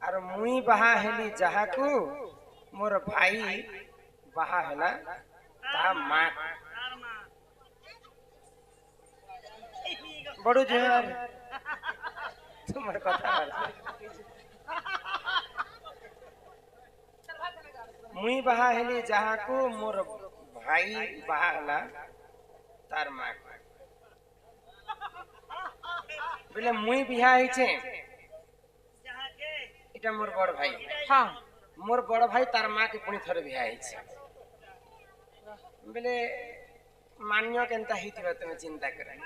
Are मुई बाहा heli जहाकू मोर भाई बाहा हैला ता मां बड़ो जोर तुमर कथा मुई बाहा हेली जहाकू मोर भाई बाहा हैला तार मां बोले मुई बिहा हिचे इटा मोर बड़ भाई हां मोर बड़ भाई तार मां के पुनी थरे बिहा हिचे बोले मान्य केनता हितिबा तुम चिंता करे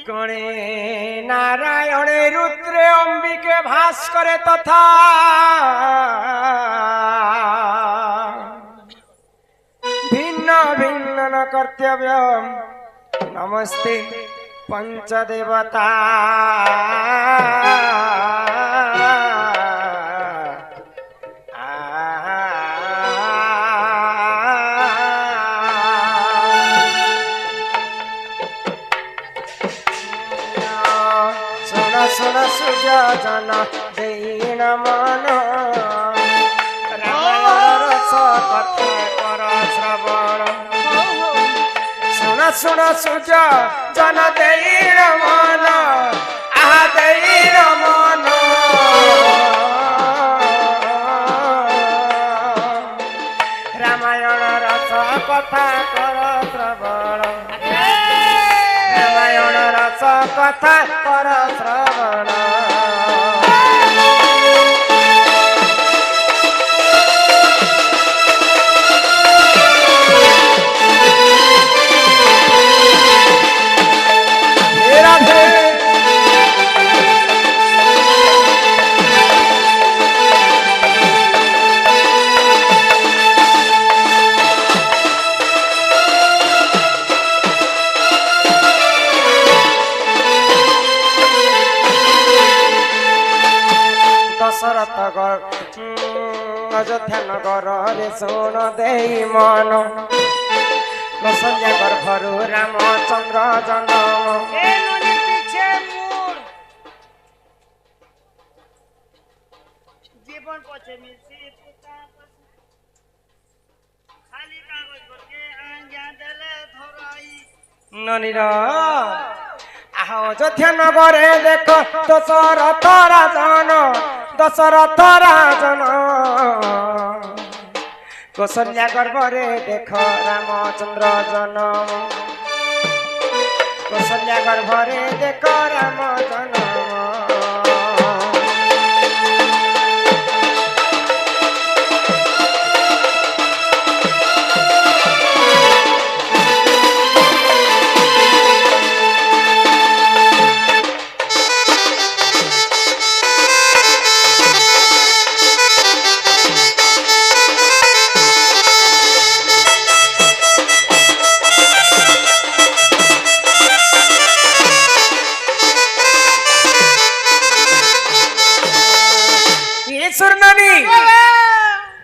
गणे नारायण रुद्र अंबिके भास्करे तथा भिन्न भिन्न न कर्तव्य नमस्ते पंचदेवता सुन सुजन दीन मन रस कथा कर श्रवण सुन सुन सुज जन दीन मन आहा दीन मन रामायण रस कथा कर श्रवण रामायण रस कथा कर श्रवण अयोध्या नगर रे सुन दे मन कौशल्या गर्भरु रामचंद्र जन्म पीछे मुड़ जीवन पछे मिलसी खाली कागज करके आंजा देले धराई ननीर अयोध्या नगरे देख दशरथ राजन दशरथ राजन कौशल्या गर्भरे देख रामचंद्र जन्म कौशल्या गर्भरे देख राम जन्म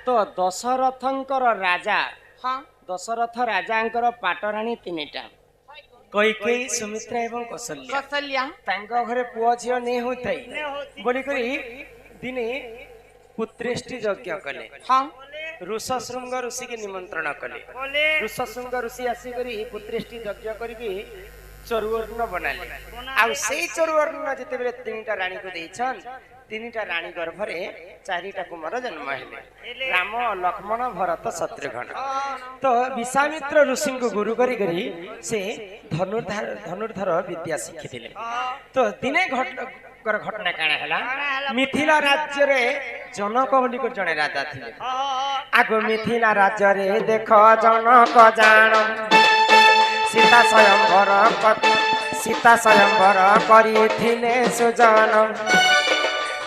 तो दशरथंकर राजा हाँ दशरथ राजांकर पाटराणी तीनटा कैकेयी सुमित्रा एवं कौशल्या कौशल्या तांका घरे पुआ झियो नै होतै बोली करी दिने पुत्रेष्टि यज्ञ कले हाँ ऋषशृंग ऋषि के निमंत्रण कले ऋषशृंग ऋषि आसी करी पुत्रेष्टि यज्ञ करके चरुवर्ण बनाले आ से चरुवर्ण जते बेले तीनटा रानी को देछन तीनटा रानी गर्भरे चारिटा कुमार जन्म हेले राम लक्ष्मण भरत शत्रुघ्न तो विश्वामित्र ऋषि को गुरु करी करी से धनुर्धर विद्या शिखिथिले तो दिने घटना काना हला मिथिला राज्य रे जनक बोली को जने राजा थिले आगो मिथिला राज्य रे देख जनक जान सीता स्वयंवर करिथिले सुजन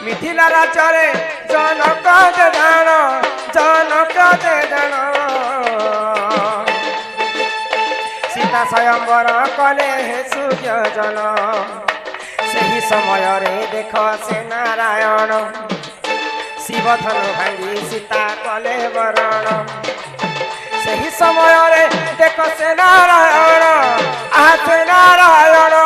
मिथिला राज्य रे जनक दे जान सीता स्वयंवर कले सूर्य जन सही समय रे देख से नारायण शिव धनु भांगी सीता कले वरण सही समय रे देख से नारायण आ से नारायण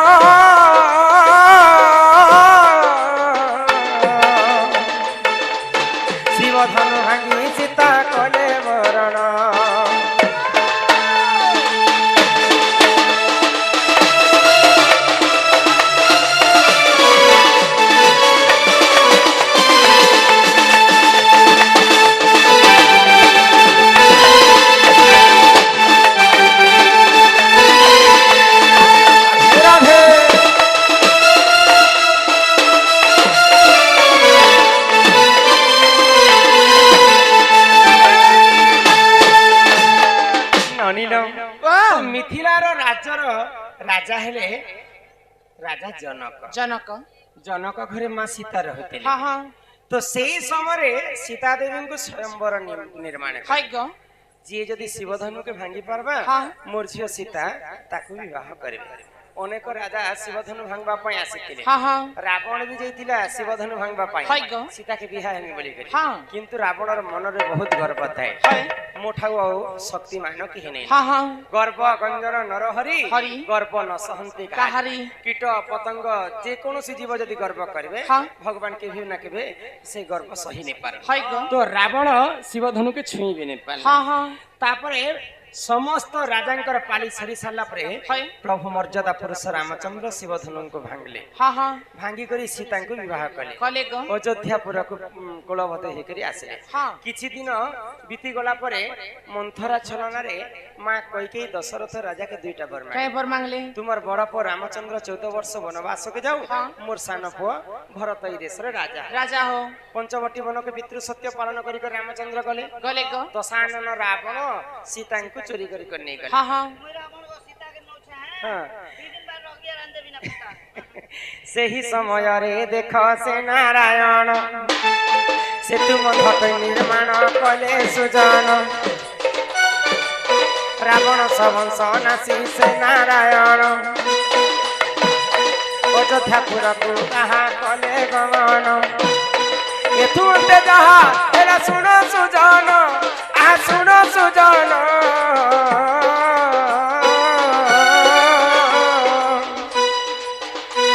राजा हेले राजा जनक जनक जनक घरे माँ सीता रहते हाँ हाँ तो सेई समय सीता देवी को स्वयंवर निर्माण जी जदि शिवधनु के भांगी पारबा मोर झियो सीता ताकू विवाह करिवे अनेक राजा शिवधनु भांगबा पय आसीथिले रावण भी जैतिला शिवधनु भांगबा पय सीता के बिहा हेमी बोली करी किंतु रावणर मन रे बहुत गर्व थाए मोठाउ शक्तिमान कि हेने गर्व गंजर नरहरि गर्व न सहन्ति काहारी कीट पतंग जे कोनोसी जीव जदि गर्व करिवे भगवान के भी ना केबे से गर्व सही नै पारे तो रावण शिवधनु के छुईबे नै पाले तापरे समस्त राजांकर पाली सरी सारा प्रभु मर्यादा पुरुष रामचंद्र शिवधनु को भांगले भांगी करी सीता को विवाह कले अयोध्यापुर को कुलवत होकर आसे किछि दिन बीती गला परे मंथरा छलना रे मां कईकेयी दशरथ राजा के दुईटा वर मांगले तुमर बड़ पो रामचंद्र 14 वर्ष वनवास के जाऊ मोर सान पो भरत ई देश रे राजा हो पंचवटी वन के पितृ सत्य पालन करी कर रामचंद्र गले दशानन रावण सीता को चोरी कर नहीं गले से ही समय रे देख से नारायण से तुम धत निर्माण कले सुजन रावण सवंश नासी से नारायण अयोध्यापुर को कहा कले गमन एथु अंते जहा एला सुनो सुजन आ सुनो सुजन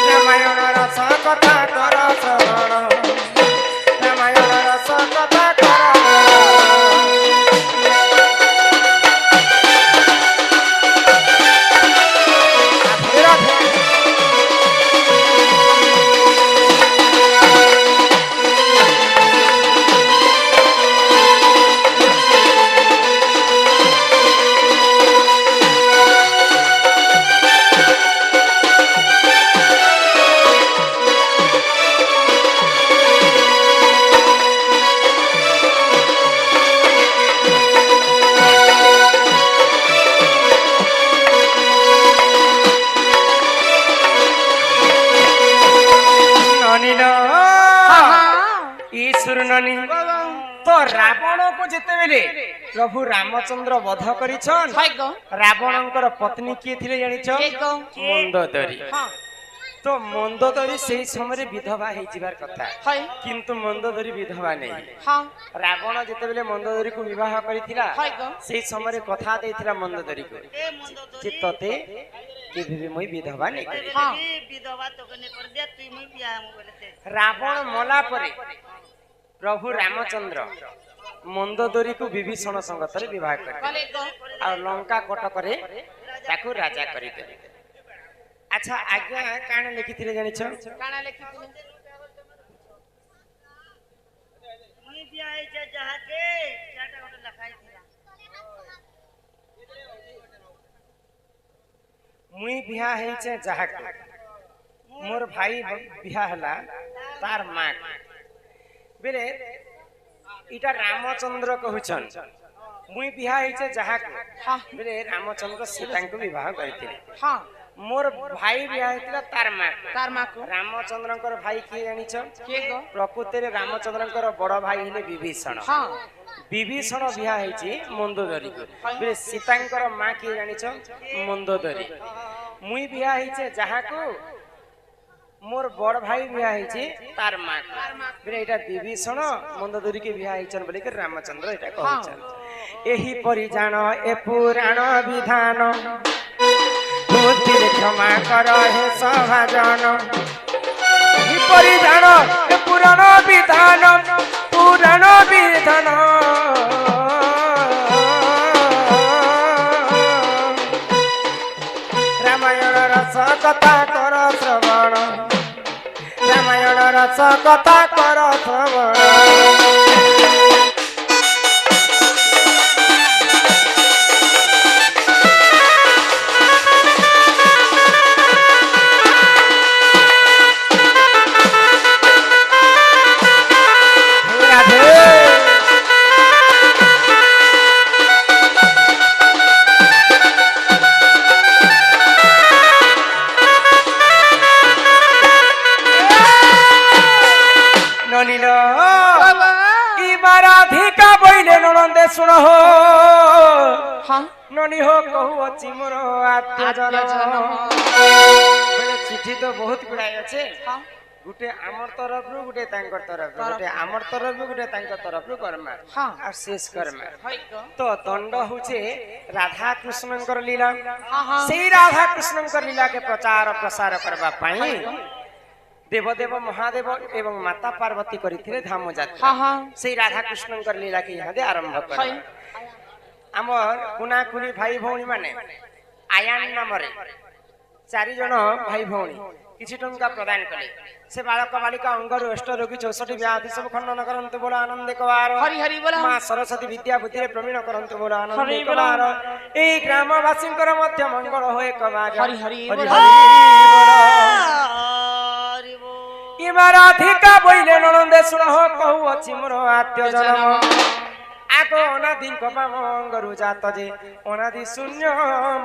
रामायण रस कथा कर श्रवण रामायण रस कथा तो रावण को जिते बेले प्रभु रामचंद्र वध करिछन रावणंकर पत्नी किए थिले जानिछो मंदोदरी तो मंदोदरी सेही समय विधवा हे जिबार कथा किंतु मंदोदरी विधवा नहीं रावण जिते बेले मंदोदरी को विवाह करिथिला सेही समय कथा देथिला मंदोदरी को चित्तते कि भी मई विधवा नहीं करी विधवा तो कने कर दे तुई मई बियाह बोलते रावण मला परे प्रभु रामचंद्र मंदोदरी को विभीषण संगत विवाह कर और लंका कटक रे ताकू राजा करी दे अच्छा आज्ञा काना लिखि थिले जानि छ काना लिखि थिले मई बियाह जे जहा के चाटा गोटे लखाई थिला मुई बियाह हे छे जहा के मोर भाई बियाह हला तार मां बेले इटा रामचंद्र कहउछन मुई बिहा हिचे जहा के बेले रामचंद्र सीता को विवाह करथिले हां मोर भाई बिहा हितला तार मां को रामचंद्रकर भाई के जानि छ के गो प्रकृति रे रामचंद्रकर बड़ भाई हिले विभीषण हां विभीषण बिहा हिची मंदोदरी को बेले सीतांकर मां के जानि छ मंदोदरी मुई बिहा हिचे जहा को मोर बड़ भाई बिहा हिची तार मां बेले एटा विभीषण मंदोदरी के बिहा हिचन बोली के रामचंद्र एटा कहउछन एही परि जान ए पुराण विधान बुद्धि क्षमा कर हे सभाजन एही परि जान ए पुराण विधान रामायण रस कथा कर श्रवण रामायण रस कथा कर श्रवण ননিল ইমারাধিকা বইলে ননন্দে শুণ হো ননি হো কহু অছি মোর আত্মজন চিঠি তো বহুত গুড়াই আছে গুটে আমার তরফরু গুটে তাঙ্কর তরফরু গুটে আমার তরফরু গুটে তাঙ্কর তরফরু করমা আর শেষ করমা তো দণ্ড হচ্ছে রাধা কৃষ্ণঙ্কর লীলা সেই রাধা কৃষ্ণঙ্কর লীলাকে প্রচার প্রসার করবা পাই দেবদেব মহাদেব এবং মাতা পার্বতী করিଥିଲେ ধাম যাত্রা সেই রাধা কৃষ্ণঙ্কর লীলাকে ইহাদে আরম্ভ করে আমার কুনাকুনি ভাই ভৌণী মানে আয়ান নামরে 4 জন ভাই ভৌণী কিছু টঙ্কা প্রদান কলে সে বালক বালিকা অঙ্গরু অষ্ট রোগী 64 ব্যাধি সব খণ্ডন করন্তু বলো আনন্দে কবার হরি হরি বল মা সরস্বতী বিদ্যা বুদ্ধিরে প্রবীণ করন্তু বলো আনন্দে কবার এই গ্রামবাসীଙ୍କର ମଧ୍ୟ মঙ্গল হোয় কবার হরি হরি বল ইমারাধিকা বইলে ননন্দে শুণ কহু অছি মোর আত্য জনম আগ অনাদি কপামঙ্গরু জাত যে অনাদি শূন্য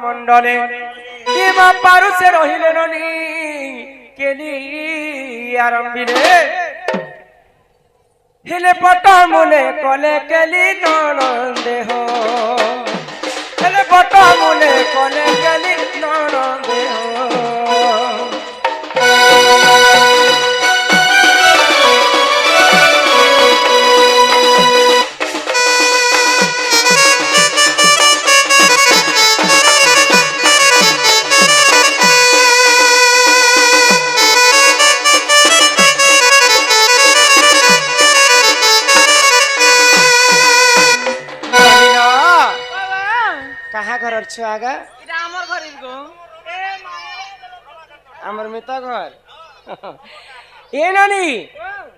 মণ্ডলে কিমা পারুষে রহিলে ননি কেলি আরম্ভিলে হেলে পটা মূলে কলে কেলি ননন্দে হো হেলে পটা মূলে কলে কেলি ননন্দে হো छुआगा हमर घरे गो हमर मिता घर ए नानी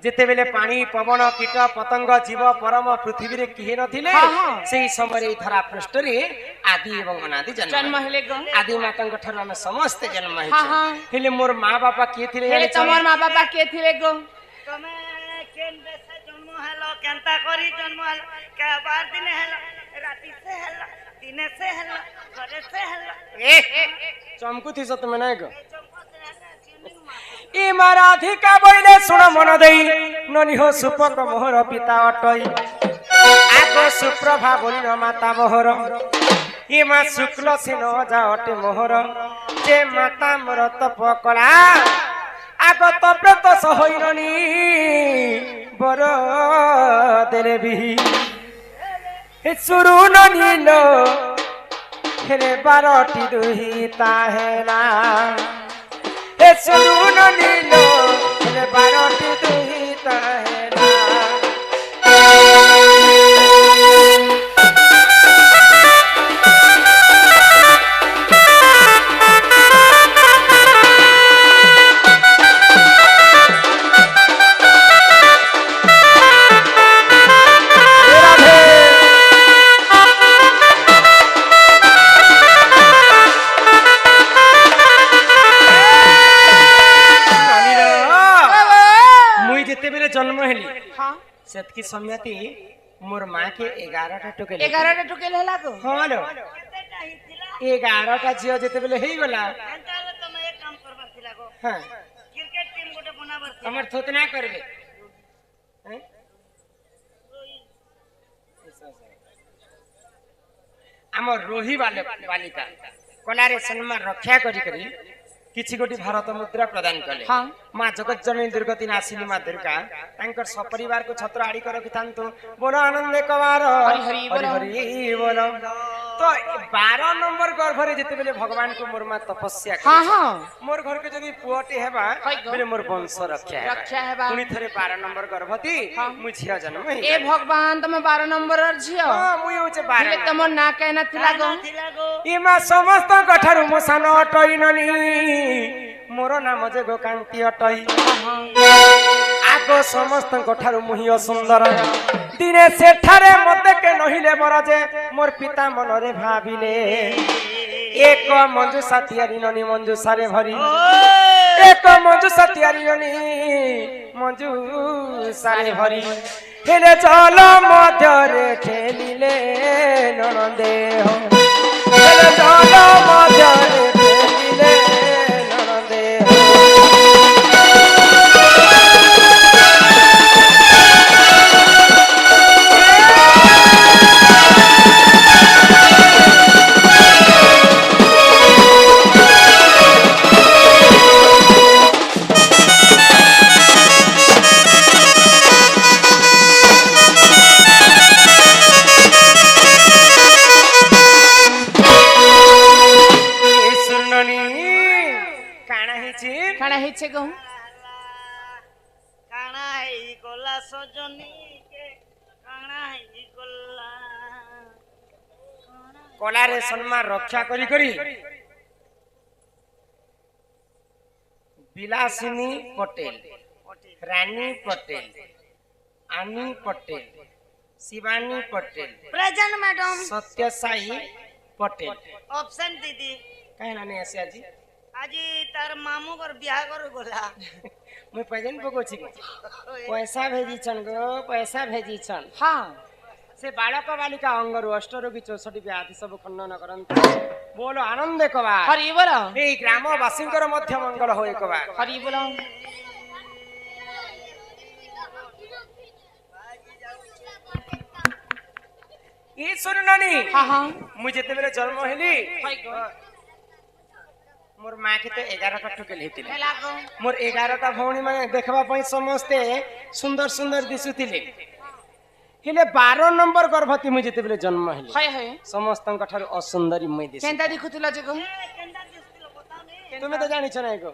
जेते बेले पानी पवन कीट पतंग जीव परम पृथ्वी रे किहे नथिले सेही समय रे धरा पृष्ठ रे आदि एवं अनादि जन्म हेले गो आदि मातंग ठर हम समस्त जन्म हे हेले मोर मां बापा के थिले हेले तमर मां बापा के थिले गो तमे केन बेसे जन्म हेलो केनता करी जन्म हेलो का बार दिन हेलो राती से हेलो दिने से हेलो घरे से हेलो चमकु थी सत में नै गो ई माराधिका बइले सुण मन देई ननि हो सुपक मोहर पिता अटई आगो सुप्रभा बोली न माता मोहर ई मा शुक्ल से न जा अटे मोहर जे माता मोर तप कला आगो तप्र तो सहोई ननि बर देले भी हे सुरु ननि लो हेरे 12टी दुहिता हेला हे सुरु ननि लो हेरे 12टी दुहिता हेला जन्म हेली सेतकी सम्यति मोर मां के 11टा टोकेल 11टा टोकेल हला को हां लो 11टा जियो जेते बेले हेई गला अंताले तमे एक काम करबार थिला गो हां क्रिकेट टीम गोटे बनाबार थिला हमर थोतना करबे हैं हमर रोही वाले बालिका कलारे सम्मान रक्षा करी करी किछि गोटी भारत मुद्रा प्रदान कले मां जगत जननी दुर्गति नासिनी मां दुर्गा तांकर सपरिवार को छत्र आड़ी कर रखितांतु बोलो आनंद कवार हरि हरि बोलो तो 12 नंबर गर्भ रे जते बेले भगवान को मोर मां तपस्या हां हां मोर घर के जदी पुअटे हेबा बेले मोर वंश रक्षा हेबा पुनी थरे 12 नंबर गर्भवती मु झिया जन्म ए भगवान तमे 12 नंबर र झियो हां मु होचे 12 हेले तमो ना कहना थिला गो ई मा समस्त कठारु मो सान अटइननी मोर नाम जे गोकांती अटई आगो समस्त कठारु मुहियो सुंदर दिने सेठारे मते के नहिले बर जे मोर पिता मन रे भाबिले एक मंजू साथियारी ननी मंजू सारे भरी एक मंजू साथियारी ननी मंजू सारे भरी हेले चल मध्य रे खेलिले ननदे हो हेले चल मध्य रे खेलिले ननदे हो ହେଇଛି କାଣା ହେଇଛେ ଗো କାଣା ହେଇଗଲା ସଜନୀ କେ କାଣା ହେଇଗଲା କଳାରେ ସମ୍ମାନ ରକ୍ଷା କରି କରି ବିଲାସିନୀ ପଟେଲ, ରାନୀ ପଟେଲ, ଆନି ପଟେଲ, ଶିବାନୀ ପଟେଲ, ପ୍ରେଜେଣ୍ଟ ମ୍ୟାଡମ ସତ୍ୟସାଇ ପଟେଲ ଅପସନ୍ ଦିଦି କାହିଁ ନାନି ଆସି ଆଜି ଆଜି ତାର ମାମୁ ଘର ବିହାଘର ଗଲା ମୁଁ ପ୍ରେଜେଣ୍ଟ ପକଉଛି ପଇସା ଭେଜିଛନ୍ ଗো ପଇସା ଭେଜିଛନ୍ ହଁ ସେ ବାଳକ ବାଳିକା ଅଙ୍ଗରୁ ଅଷ୍ଟରୋଗୀ 64 ବ୍ୟାଧି ସବୁ ଖଣ୍ଡନ କରନ୍ତୁ ବୋଲ ଆନନ୍ଦ କବା ହରି ବୋଲ এই ଗ୍ରାମବାସୀଙ୍କର ମଧ୍ୟ ମଙ୍ଗଳ ହୋଇ କବା ହରି ବୋଲ ଇ ଶୁଣୁ ନାନୀ ହଁ ହଁ ମୁଁ ଯେତେବେଳେ ଜନ୍ମ ହେଲି ହଇ ଗো ମୋର ମା କେତେ 11ଟା ଟୁକେଲ ହେଇଥିଲେ ହେଲା ଗো ମୋର 11ଟା ଭଉଣୀ ମାନେ ଦେଖିବା ପାଇଁ ସମସ୍ତେ ସୁନ୍ଦର ସୁନ୍ଦର ଦିଶୁଥିଲେ ହେଲେ 12 ନମ୍ବର ଗର୍ଭବତୀ ମୁଁ ଯେତେବେଳେ ଜନ୍ମ ହେଲି ହଇ ହଇ ସମସ୍ତଙ୍କ ଠାରୁ ଅସୁନ୍ଦରୀ ମୁଁ ଦିଶେ କେନ୍ତା ଦେଖୁଥିଲ ଯେ ଗো କେନ୍ତା ଦିଶୁଥିଲା ବତାଉନି ତୁମେ ତ ଜାଣିଛ ନା ଏକୋ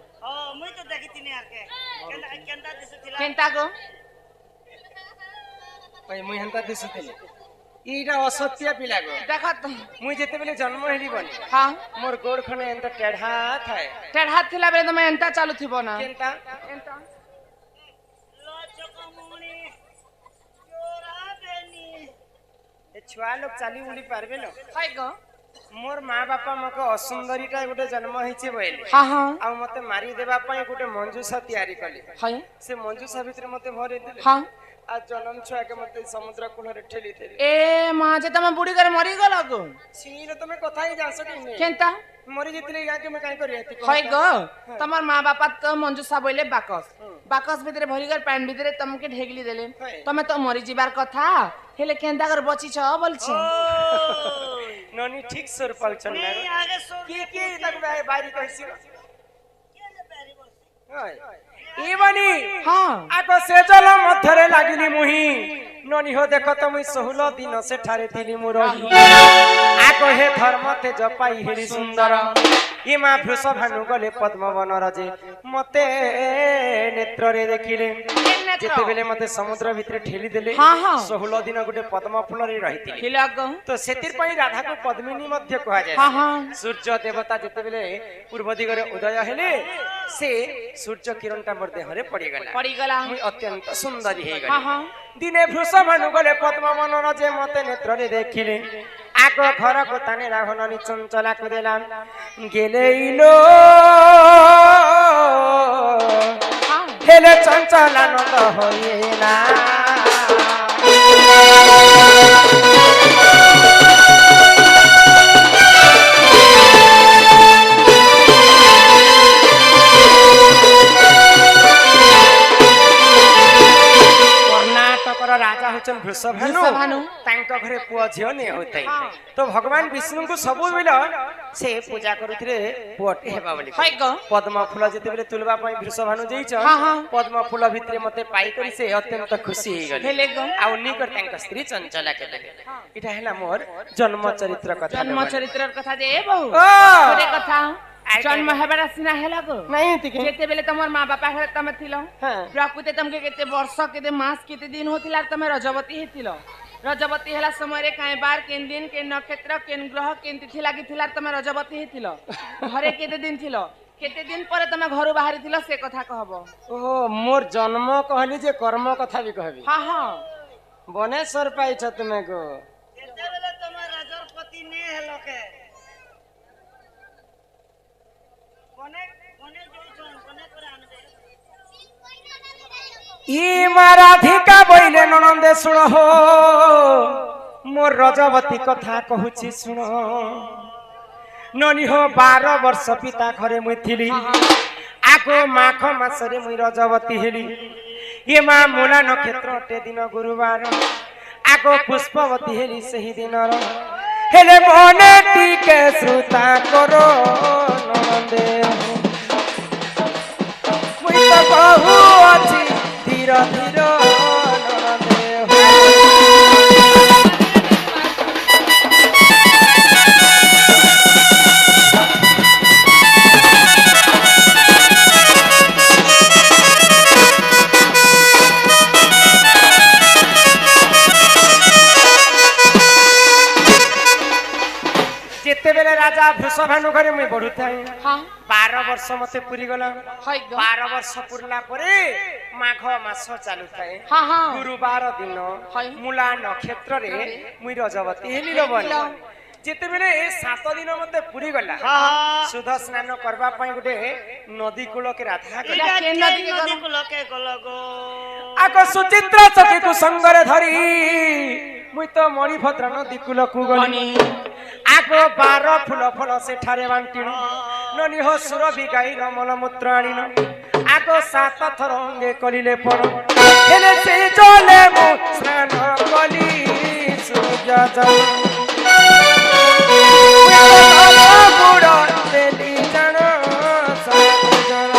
ମୁଇଁ ତ ଦେଖିଥିନି ଆରକେ କେନ୍ତା ଦିଶୁଥିଲା କେନ୍ତା ଗো ଭାଇ ମୁଁ ହେନ୍ତା ଦିଶୁଥିଲି এইটা অসত্য পিলা গো দেখ তো মুই যেতেবেলে জন্ম হেলি বনি হ্যাঁ মোর গোড় খনে এন্তা টেঢ়া থায় টেঢ়া থিলা বেলে তুমি এন্তা চালুথিব না কেনতা এন্তা লচকমুনি চোরা বেনি এ ছুয়া লোক চালি উলি পারবে না হই গো মোর মা বাপা মকে অসুন্দরীটা গোটে জন্ম হইছে বইলে হ্যাঁ হ্যাঁ আর মতে মারি দেবা পাই গোটে মঞ্জুসা তৈয়ারি কলে হই সে মঞ্জুসা ভিতরে মতে ভরে দেলে হ্যাঁ আর জনম ছুয়াকে মতে সমুদ্র কূলরে ঠেলি দেলে এ মা যে তুমি বুড়ি করে মরি গল গো সিরে তুমি কথাই জানছ কি নে কেনতা মরি যেতলে ইয়াকে মে কাই করি হেতি হই গো তোমার মা বাপা তো মঞ্জুসা বইলে বাকস বাকস ভিতরে ভরি গর প্যান ভিতরে তোমাকে ঢেগলি দেলে হয়। তুমি তো মরি যাবার কথা হেলে কেনতা করে বচিছ বলছি ননি ঠিক সর পালছন না এই আগে সো কি তাক বাইরে কইছি কেনে বেরি বসি হয় ইবানি হ্যাঁ আগ সে জল মধ্যরে লাগিলি মুহি ননি হো দেখো তুমি 16 দিন সেঠারে দিলি মু রহি আগ হে ধর্ম তেজ পাই হেলি সুন্দর ইমা বৃষভানু গলে পদ্মবন রাজে মতে নেত্রে দেখিলে যেতেবেলে মতে সমুদ্র ভিতরে ঠেলি দেলে হ্যাঁ, হ্যাঁ। 16 দিন গোটে পদ্ম ফুলরে রহিতিলে খিলা গো তো সেতির পাই রাধাকু পদ্মিনী মধ্য কুয়া যায় হ্যাঁ হ্যাঁ সূর্য দেবতা যেতেবেলে পূর্ব দিগরে উদয় হেলে সে সূর্য কিরণটা মোর দেহরে পড়ি গলা পড়ি গলা মুই অত্যন্ত সুন্দরী হয়ে গলি হ্যাঁ হ্যাঁ দিনে বৃষভানু গলে পদ্মবন রাজে মতে নেত্রে দেখিলে আগ ঘরকু তানে রাঘননি চঞ্চলাকু দিলাম গেলেইলো হ্যাঁ হেলে চঞ্চলানন্দ হইয়ে না কর্ণাটকর রাজা হচ্ছেন বৃষভানু বৃষভানু। তাঙ্ক ঘরে পুଅ ଝିଅ নে হইতাই হ্যাঁ। তো ভগবান বিষ্ণুଙ୍କୁ ସବୁ বিল সে পূজা করুଥିଲେ পুଅটি হেবা বলি হই গো পদ্ম ফুল যেতেবেলে তুলবা পাই বৃষভানু যাইছ হ্যাঁ, হ্যাঁ। পদ্ম ফুল ভিতরে মতে পাই করি সে অত্যন্ত খুশি হই গলি হেলে গো আউ নিকট তাঙ্ক স্ত্রী চঞ্চলা কেলে এটা হেলা মোর জন্ম চরিত্র কথা জন্ম চরিত্রের কথা যে বহু ও গোটে কথা জন্ম হেবার সিনা হেলা গো নাই তিকে যেতেবেলে তোমার মা বাপা ঘরে তুমি থিল হ্যাঁ প্রকৃতি তোমাকে কেতে বর্ষ কেতে মাস কেতে দিন হতিলা তুমি রজবতী হেতিল রজবতী হেলা সময় কেন বার কেন দিন কেন নক্ষত্র কেন গ্রহ কেন তিথি লাগিছিলা তুমি রজবতী হেতিল ঘরে কেতে দিন ছিল কেতে দিন পরে তুমি ঘরু বাহারি থিল সে কথা কহব ও মোর জন্ম কহলি যে কর্ম কথা বি কহবি হ্যাঁ হ্যাঁ বনেশ্বর পাইছ তুমি গো কেতেবেলে তোমার রাজরপতি নে হেলকে কোনে কোনে জইছন কোনে করে আনবে ই মারাধিকা বইলে ননন্দে শুণ হো মোর রজবতী কথা কহুছি শুণ ননি হো 12 বর্ষ পিতা ঘরে মুই থিলি আগো মাঘ মাসরে মুই রজবতী হেলি এ মা মূলা নক্ষত্র তে দিন গুরুবার আগো পুষ্পবতী হেলি সেই দিনর হেলে মনে টিকে শ্রুতা করো ননন্দে মুই তো কহু আছি ধীর ধীর ননন্দে राजा वृषभानु घरे मुई बढुथाई हाँ 12 वर्ष मते पुरी गला हाय गो 12 वर्ष पुरला परे माघ मास चालू थाए हाँ हाँ गुरुवार दिन हाय। मूला नक्षत्र रे मुई रजवती हेली रबन जेते बेले 7 दिन मते पुरी गला शुद्ध स्नान करबा पई गुटे नदी कूल के राधा गला एटा के नदी के नदी गला? को लके गलो गो आको सुचित्रा सखी को संगरे धरी मुई तो मणिभद्र नदी कूल को गली आको 12 फूल फल सेठारे बांटिनो ननी हो सुरभि गाईर मलमूत्र आनिनो आको 7 थर अंगे कलिले पण हेले से चले मु स्नान कली सूर्य जल बुड़ा तेली जन सजन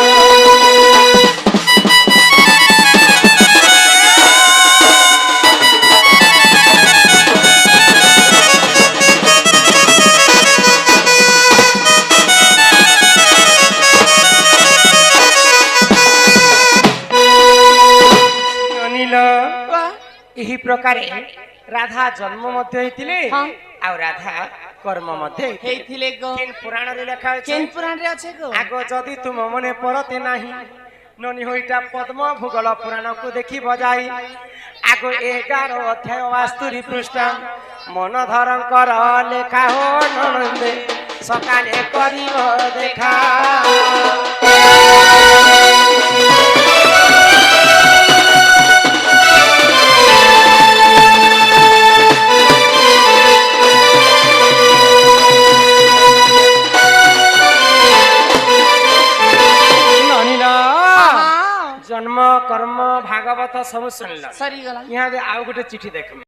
यही प्रकार राधा जन्म मध्य होइतिले हाँ। आ राधा कर्म मध्य होइतिले हेइथिले गो केन पुराण रे लेखा केन अछि पुराण रे अछि गो आगो जदि तुम मने परते नाही ननी होइटा पद्म भूगोल पुराण को देखि बजाई आगो 11 अध्याय वास्तुरी पृष्ठ मन धरंकर लेखा हो ननंदे सकाले करिव देखा जन्म कर्म भागवत सब सुनल सरी गला यहाँ आउ गोटे चिठी देख